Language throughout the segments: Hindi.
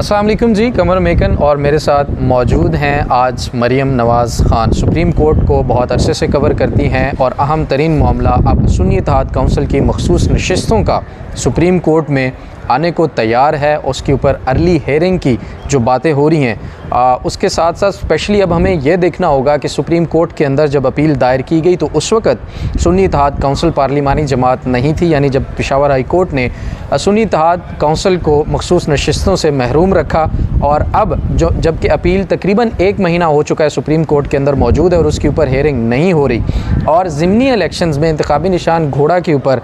अस्सलाम वालेकुम जी, कमर मेकन और मेरे साथ मौजूद हैं आज मरियम नवाज़ ख़ान। सुप्रीम कोर्ट को बहुत अरसे से कवर करती हैं और अहम तरीन मामला अब सुन्नी इत्तेहाद काउंसिल की मखसूस नशिस्तों का सुप्रीम कोर्ट में आने को तैयार है। उसके ऊपर अर्ली हेयरिंग की जो बातें हो रही हैं, उसके साथ साथ स्पेशली अब हमें यह देखना होगा कि सुप्रीम कोर्ट के अंदर जब अपील दायर की गई तो उस वक़्त सुन्नी इत्तेहाद काउंसिल पार्लिमानी जमात नहीं थी, यानी जब पेशावर हाई कोर्ट ने सुन्नी इत्तेहाद काउंसिल को मखसूस नशिस्तों से महरूम रखा। और अब जबकि अपील तकरीबन 1 महीना हो चुका है सुप्रीम कोर्ट के अंदर मौजूद है और उसके ऊपर हेयरिंग नहीं हो रही। और ज़िमनी इलेक्शंस में इंतखाबी निशान घोड़ा के ऊपर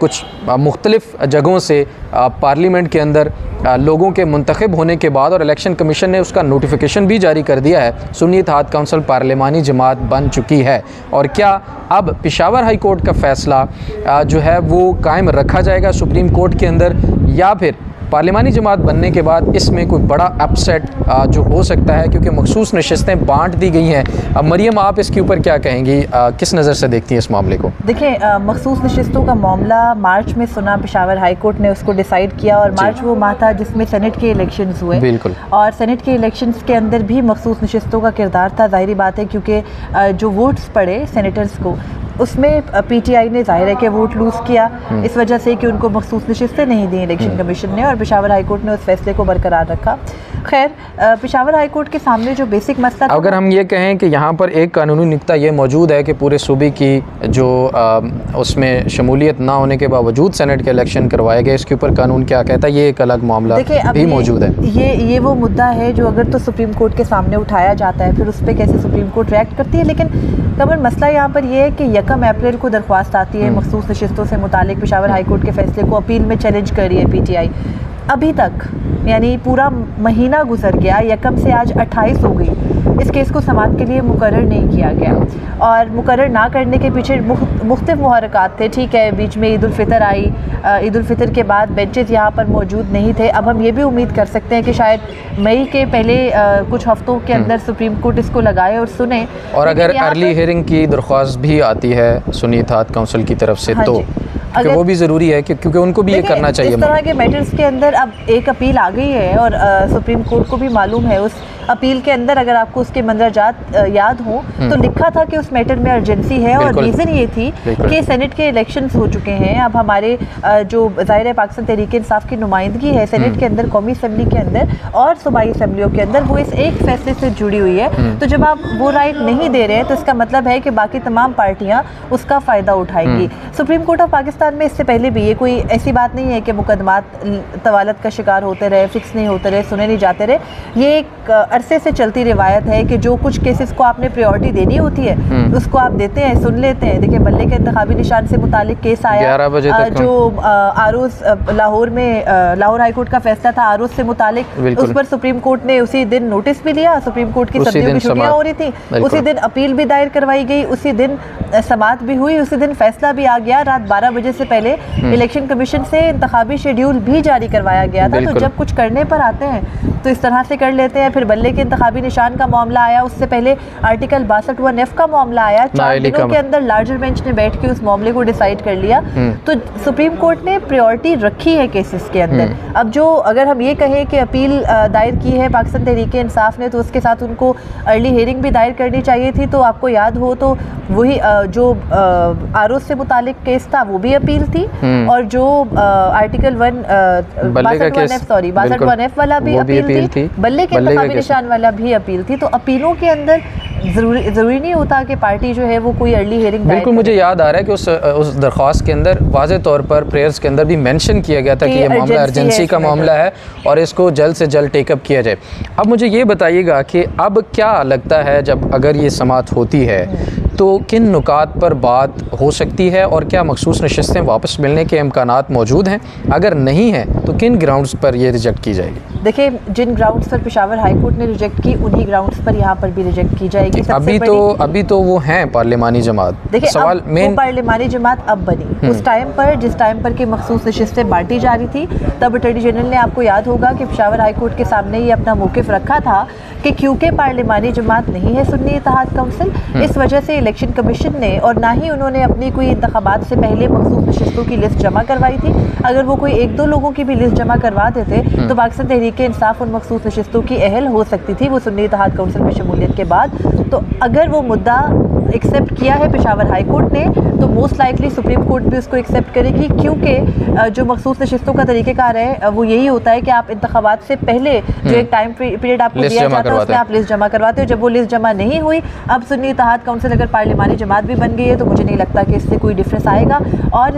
कुछ मुख्तलिफ़ जगहों से पार्लियामेंट के अंदर लोगों के मुंतखब होने के बाद और इलेक्शन कमीशन ने उसका नोटिफिकेशन भी जारी कर दिया है, सुन्नी इत्तेहाद काउंसिल पार्लिमानी जमात बन चुकी है। और क्या अब पेशावर हाई कोर्ट का फ़ैसला जो है वो कायम रखा जाएगा सुप्रीम कोर्ट के अंदर, या फिर पार्लिमानी जमात बनने के बाद इसमें कोई बड़ा अपसेट जो हो सकता है, क्योंकि मखसूस नशिस्तें बांट दी गई हैं। अब मरियम, आप इसके ऊपर क्या कहेंगी, किस नज़र से देखती हैं इस मामले को? देखिए, मखसूस नशिस्तों का मामला मार्च में सुना, पेशावर हाई कोर्ट ने उसको डिसाइड किया और मार्च वो माह था जिसमें सेनेट के इलेक्शंस हुए। बिल्कुल। और सेनेट के इलेक्शंस के अंदर भी मखसूस नशिस्तों का किरदार था, ज़ाहिरी बात है, क्योंकि जो वोट्स पड़े सेनेटर्स को उसमें पीटीआई ने ज़ाहिर है कि वोट लूज़ किया इस वजह से कि उनको मखसूस नशिस्तें नहीं दी इलेक्शन कमीशन ने, और पेशावर हाई कोर्ट ने उस फैसले को बरकरार रखा। खैर, पेशावर हाई कोर्ट के सामने जो बेसिक मसला, अगर हम ये कहें कि यहाँ पर एक कानूनी नुक्ता ये मौजूद है कि पूरे सूबे की जो उसमें शमूलियत ना होने के बावजूद सेनेट के इलेक्शन करवाए गए, इसके ऊपर कानून क्या कहता है, ये एक अलग मामला भी मौजूद है। ये वो मुद्दा है जो अगर तो सुप्रीम कोर्ट के सामने उठाया जाता है, फिर उस पर कैसे सुप्रीम कोर्ट रिएक्ट करती है। लेकिन कमर, मसला यहाँ पर यह है कि 1 अप्रैल को दरख्वास्त आती है मखसूस नशिस्तों से मुतालिक, पेशावर हाई कोर्ट के फैसले को अपील में चैलेंज कर रही है पीटीआई। अभी तक यानी पूरा महीना गुजर गया, 1 से आज 28 हो गई, इस केस को समाअत के लिए मुकर्रर नहीं किया गया। और मुकर्रर ना करने के पीछे मुख्तलिफ मुहरकात थे। ठीक है, बीच में ईद उल फितर आई, ईद उल फितर के बाद बेंचेस यहाँ पर मौजूद नहीं थे। अब हम ये भी उम्मीद कर सकते हैं कि शायद मई के पहले कुछ हफ्तों के अंदर सुप्रीम कोर्ट इसको लगाए और सुने। और अगर अर्ली हियरिंग की दरख्वास्त भी आती है सुन्नी इत्तेहाद काउंसिल की तरफ से, तो वो भी ज़रूरी है क्योंकि उनको भी ये करना चाहिए। इस तरह के मैटर्स के अंदर अब एक अपील आ गई है और सुप्रीम कोर्ट को भी मालूम है। उस अपील के अंदर अगर आपको उसके मंदरजात याद हो तो लिखा था कि उस मैटर में अर्जेंसी है, और रीज़न ये थी कि सेनेट के इलेक्शंस हो चुके हैं। अब हमारे जो ज़ाहिर है पाकिस्तान तहरीक-ए-इंसाफ की नुमाइंदगी है सेनेट के अंदर, कौमी असम्बली के अंदर और सूबाई असम्बलियों के अंदर, वो इस एक फैसले से जुड़ी हुई है। तो जब आप वो राइट नहीं दे रहे हैं तो इसका मतलब है कि बाकी तमाम पार्टियाँ उसका फ़ायदा उठाएंगी। सुप्रीम कोर्ट ऑफ पाकिस्तान में इससे पहले भी ये कोई ऐसी बात नहीं है कि मुकदमात तवालत का शिकार होते रहे, फिक्स नहीं होते रहे, सुने नहीं जाते रहे। ये एक अरसे से चलती रिवायत है कि जो कुछ केसेस को आपने प्रायोरिटी देनी होती है उसको आप देते हैं, सुन लेते हैं। देखिए, बल्ले के इंतखाबी निशान से मुतालिक केस आया, 11 बजे तक जो आरोज लाहौर में लाहौर हाई कोर्ट का फैसला था आरोज से मुतालिक, उस पर सुप्रीम कोर्ट ने उसी दिन नोटिस भी लिया। सुप्रीम कोर्ट की सर्दियों की छुट्टियां हो रही थी, उसी दिन अपील भी दायर करवाई गई, उसी दिन समाअत भी हुई, उसी दिन फैसला भी आ गया। रात 12 बजे से पहले इलेक्शन कमीशन से इंतखाबी शेड्यूल भी जारी करवाया गया था। तो जब कुछ करने पर आते हैं तो इस तरह से कर लेते हैं। फिर बल्ले के इंतखाबी निशान का मामला आया, उससे पहले आर्टिकल 62(1) का मामला आया। 4 दिनों के अंदर लार्जर बेंच ने बैठ के उस मामले को डिसाइड कर लिया। तो सुप्रीम कोर्ट ने प्रायोरिटी रखी है केसेस के अंदर। अब जो अगर हम ये कहें कि अपील दायर की है पाकिस्तान तहरीक-ए-इंसाफ ने, तो उसके साथ उनको अर्ली हियरिंग भी दायर करनी चाहिए थी। तो आपको याद हो तो वही जो आरोज से मुतालिक केस था वो भी अपील थी, और जो आर्टिकल 62(1) वाला भी अपील थी, बल्ले के इंतखाबी निशान वाला भी अपील थी। तो अपीलों के अंदर ज़रूरी नहीं होता कि पार्टी जो है वो कोई अर्ली हियरिंग। बिल्कुल, मुझे याद आ रहा है कि उस दरख्वास्त के अंदर वाज़े तौर पर प्रेयर्स के अंदर भी मेंशन किया गया था कि ये मामला अर्जेंसी का मामला है और इसको जल्द से जल्द टेकअप किया जाए। अब मुझे ये बताइएगा कि अब क्या लगता है, जब अगर ये समाअत होती है तो किन नुकात पर बात हो सकती है और क्या मखसूस नशिस्तें वापस मिलने के इम्कानात मौजूद हैं? अगर नहीं है तो किन ग्राउंड्स पर ये रिजेक्ट की जाएगी? देखिए, जिन ग्राउंड्स पर पेशावर हाई कोर्ट ने रिजेक्ट की उन्हीं ग्राउंड्स पर यहाँ पर भी रिजेक्ट की जाएगी। अभी तो वो हैं पार्लिमानी जमात। देखिए, सवाल मेन पार्लिमानी जमात अब बनी, उस टाइम पर जिस टाइम पर की मखसूस नशिस्तें बांटी जा रही थी, तब अटॉर्नी जनरल ने, आपको याद होगा कि पेशावर हाई कोर्ट के सामने ये अपना मौक़िफ़ रखा था कि क्योंकि पार्लिमानी जमात नहीं है सुन्नी इत्तेहाद काउंसिल, इस वजह से इलेक्शन कमीशन ने और ना ही उन्होंने अपनी कोई इंतखाबात से पहले मखसूस नशिस्तों की लिस्ट जमा करवाई थी। अगर वो कोई 1-2 लोगों की भी लिस्ट जमा करवा देते तो पाकिस्तान तहरीक इंसाफ उन मखसूस नशिस्तों की अहल हो सकती थी वो सुन्नी इत्तेहाद काउंसिल में शमूलियत के बाद। तो अगर वो मुद्दा एक्सेप्ट किया है पेशावर हाई कोर्ट ने तो मोस्ट लाइकली सुप्रीम कोर्ट भी उसको एक्सेप्ट करेगी, क्योंकि जो मखसूस नशिस्तों का तरीक़ेकार है वो यही होता है कि आप इंतखाबात से पहले जो एक टाइम पीरियड आपको दिया जाता है उसमें आप लिस्ट जमा करवाते हो। जब वो लिस्ट जमा नहीं हुई, अब सुन्नी इत्तेहाद काउंसिल अगर पार्लिमानी जमात भी बन गई है तो मुझे नहीं लगता कि इससे कोई डिफरेंस आएगा। और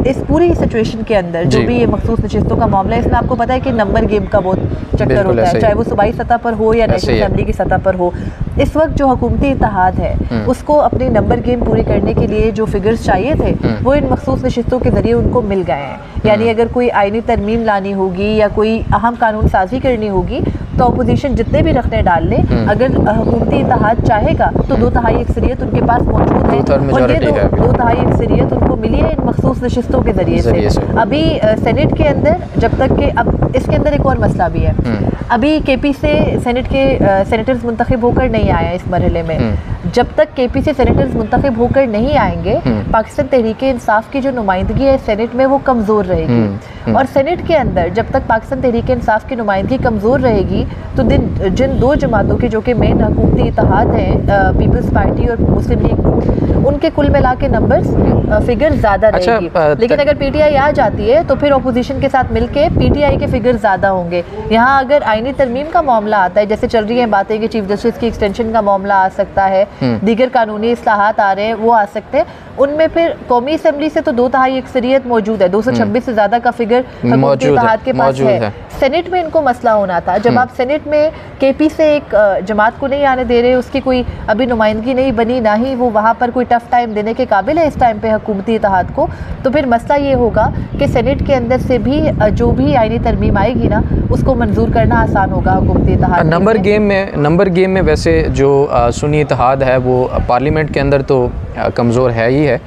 इस पूरी सिचुएशन के अंदर जो भी ये मखसूस नशिस्तों का मामला है, इसमें आपको पता है कि नंबर गेम का बहुत चक्कर होता है, चाहे वो सूबाई सतह पर हो या नेशनल असेंबली की सतह पर हो। इस वक्त जो हुकूमती इत्तेहाद है उसको अपनी नंबर गेम पूरी करने के लिए जो फिगर्स चाहिए थे वो इन मखसूस नशिस्तों के जरिए उनको मिल गए हैं। यानी अगर कोई आईनी तरमीम लानी होगी या कोई अहम कानून साजी करनी होगी तो अपोजिशन जितने भी रखने डाल ले, अगर हुकूमती इत्तेहाद चाहेगा तो 2/3 अक्सरियत उनके पास मौजूद है और ये 2/3 अक्सरियत उनको मिली है इन मखसूस नशिस्तों के जरिए से। अभी सेनेट के अंदर जब तक के, अब इसके अंदर एक और मसला भी है, अभी केपी से सेनेट के सेनेटर्स मुंतखब होकर नहीं आए इस मरहले में। जब तक केपी से सेनेटर्स मुंतखब होकर नहीं आएंगे, पाकिस्तान तहरीक इंसाफ की जो नुमाइंदगी है सेनेट में वो कमज़ोर रहेगी। और सेनेट के अंदर जब तक पाकिस्तान तहरीक इंसाफ की नुमाइंदगी कमज़ोर रहेगी तो जिन 2 जमातों के जो कि मेन हुकूमती इत्तेहाद हैं, पीपल्स पार्टी और मुस्लिम लीग नून, उनके कुल मिला के नंबर्स फिगर ज़्यादा रहेगी। लेकिन अगर पीटीआई आ जाती है तो फिर अपोजिशन के साथ मिलके पीटीआई के फिगर ज़्यादा होंगे। यहाँ अगर आईनी तरमीम का मामला आता है, जैसे चल रही हैं बातें कि चीफ जस्टिस की एक्सटेंशन का मामला आ सकता है, दीगर कानूनी इस्लाहात आ रहे हैं वो आ सकते हैं, उनमें फिर कौमी असेंबली से तो 2/3 अक्सरियत मौजूद है, 226 से ज़्यादा का फिगर हुकूमती इत्तेहाद के पास है। सेनेट में इनको मसला होना था, जब आप सेनेट में केपी से एक जमात को नहीं आने दे रहे, उसकी कोई अभी नुमाइंदगी नहीं बनी, ना ही वो वहाँ पर कोई टफ टाइम देने के काबिल है इस टाइम पे हुकूमती इत्तेहाद को, तो फिर मसला ये होगा कि सेनेट के अंदर से भी जो भी आईनी तरमीम आएगी ना उसको मंजूर करना आसान होगा हुकूमती इत्तेहाद। नंबर गेम में वैसे जो सुन्नी इत्तेहाद है वो पार्लियामेंट के अंदर तो कमज़ोर है ही है,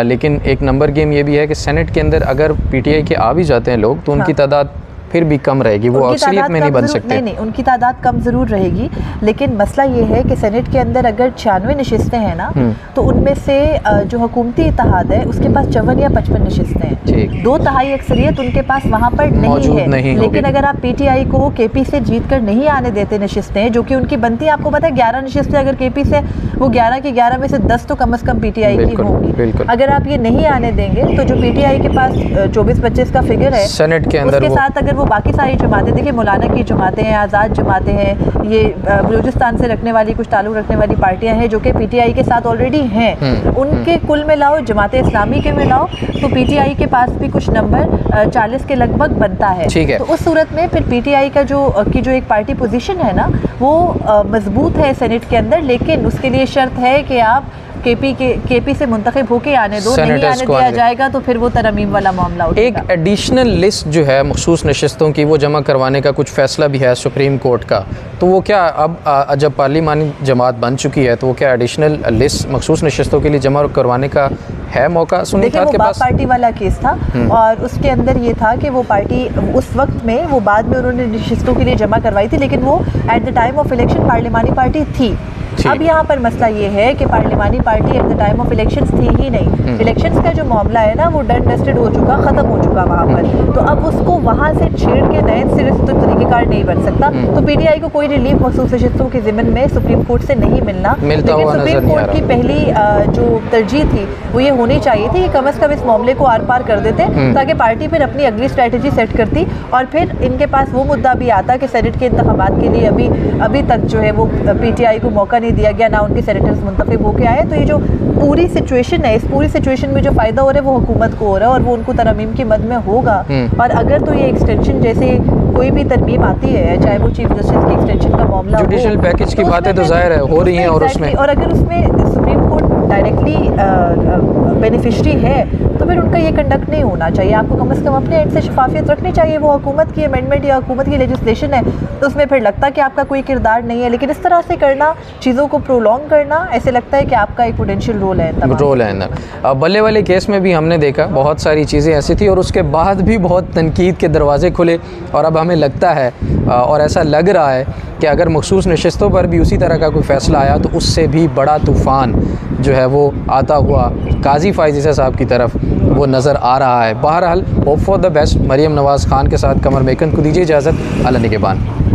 लेकिन एक नंबर गेम ये भी है कि सेनेट के अंदर अगर पीटीआई के आ भी जाते हैं लोग तो उनकी तादाद फिर भी कम रहेगी, वो अक्सरियत में नहीं बन सकते। नहीं, उनकी तादाद कम ज़रूर रहेगी, लेकिन मसला ये है कि सेनेट के अंदर अगर 96 नशिस्तें हैं ना तो उनमें से जो हुकूमती इत्तेहाद है उसके पास 54 या 55 नशिस्तें हैं, 2/3 अक्सरियत उनके पास वहाँ पर नहीं है। लेकिन अगर आप पीटीआई को केपी से जीत कर नहीं आने देते नशिस्तें जो कि उनकी बनती है, आपको पता है 11 नशिस्तें अगर केपी से, वो 11 की 11 में से 10 तो कम से कम पीटीआई की होंगी। अगर आप ये नहीं आने देंगे तो जो पीटीआई के पास 24-25 का फिगर है सेनेट के अंदर, उसके साथ अगर वो बाकी सारी जमातें, देखिए मौलाना की जमातें हैं, आज़ाद जमातें हैं, ये बलूचिस्तान से रखने वाली कुछ ताल्लुक़ रखने वाली पार्टियां हैं जो कि पीटीआई के साथ ऑलरेडी हैं, उनके कुल में लाओ, जमात इस्लामी के में लाओ तो पीटीआई के पास भी कुछ नंबर 40 के लगभग बनता है। तो उस सूरत में फिर पीटीआई का जो एक पार्टी पोजीशन है ना वो मजबूत है सेनेट के अंदर, लेकिन उसके लिए शर्त है कि आप केपी से मुंतखब होके आने दो, नहीं आने दिया जाएगा तो फिर वो तरमीम वाला मामला उठेगा। एक एडिशनल लिस्ट जो है मखसूस नशिस्तों की वो जमा करवाने का कुछ फैसला भी है सुप्रीम कोर्ट का, तो वो क्या अब जब पार्लिमानी जमात बन चुकी है तो वो क्या एडिशनल लिस्ट मखसूस नशिस्तों के लिए जमा करवाने का है मौका सुन्नी इत्तेहाद के पास? पार्टी वाला केस था और उसके अंदर ये था कि वो पार्टी उस वक्त में, वो बाद में उन्होंने नशिस्तों के लिए जमा करवाई थी, लेकिन वो at the time of election पार्लिमानी पार्टी थी। अब यहाँ पर मसला ये है कि पार्लिमानी party at the time of elections थी ही नहीं। इलेक्शंस का जो मामला है ना वो डन डस्टेड हो चुका, ख़त्म हो चुका वहाँ पर, तो अब उसको वहाँ से छेड़ के नए सिरे से तो तरीक़ेकार नहीं बन सकता। तो पीटीआई को कोई रिलीफ मखसूस नशिस्तों के ज़िम्मन में सुप्रीम कोर्ट से नहीं मिलना, लेकिन सुप्रीम कोर्ट की पहली जो तरजीह थी वो ये होनी चाहिए थी कि कम अज़ कम इस मामले को आर पार कर देते ताकि पार्टी फिर अपनी अगली स्ट्रैटेजी सेट करती और फिर इनके पास वो मुद्दा भी आता कि सेनेट के इंतखाबात के लिए अभी तक जो है वो पीटीआई को मौका नहीं दिया गया, ना उनके सेनेटर्स मुंतखब होके आए। तो ये जो पूरी सिचुएशन है, इस पूरी सिचुएशन में जो फ़ायदा हो रहा है वो हुकूमत को हो रहा है और वो उनको तरमीम की मद में होगा। और अगर तो ये एक्सटेंशन जैसे कोई भी तरमीम आती है, चाहे वो चीफ जस्टिस की एक्सटेंशन का मामला, जुडिशल पैकेज की बातें तो जाहिर है हो रही हैं, और उसमें और अगर उसमें सुप्रीम कोर्ट डायरेक्टली बेनिफिशरी है तो फिर उनका ये कंडक्ट नहीं होना चाहिए। आपको कम से कम अपने एंड से शफाफियत रखनी चाहिए। वो हुकूमत की अमेंडमेंट या हुकूमत की लेजिस्लेशन है तो उसमें फिर लगता है कि आपका कोई किरदार नहीं है, लेकिन इस तरह से करना, चीज़ों को प्रोलॉन्ग करना, ऐसे लगता है कि आपका एक पोटेंशियल रोल है अंदर। बल्ले वाले केस में भी हमने देखा बहुत सारी चीज़ें ऐसी थी और उसके बाद भी बहुत तनकीद के दरवाजे खुले और अब हमें लगता है और ऐसा लग रहा है कि अगर मखसूस नशिस्तों पर भी उसी तरह का कोई फ़ैसला आया तो उससे भी बड़ा तूफ़ान जो है वो आता हुआ काजी फ़ाइज़ ईसा साहब की तरफ वो नज़र आ रहा है। बहरहाल hope for the best. Maryam Nawaz Khan के साथ कमर मेकन को दीजिए इजाज़त। अल्लाह निगहबान।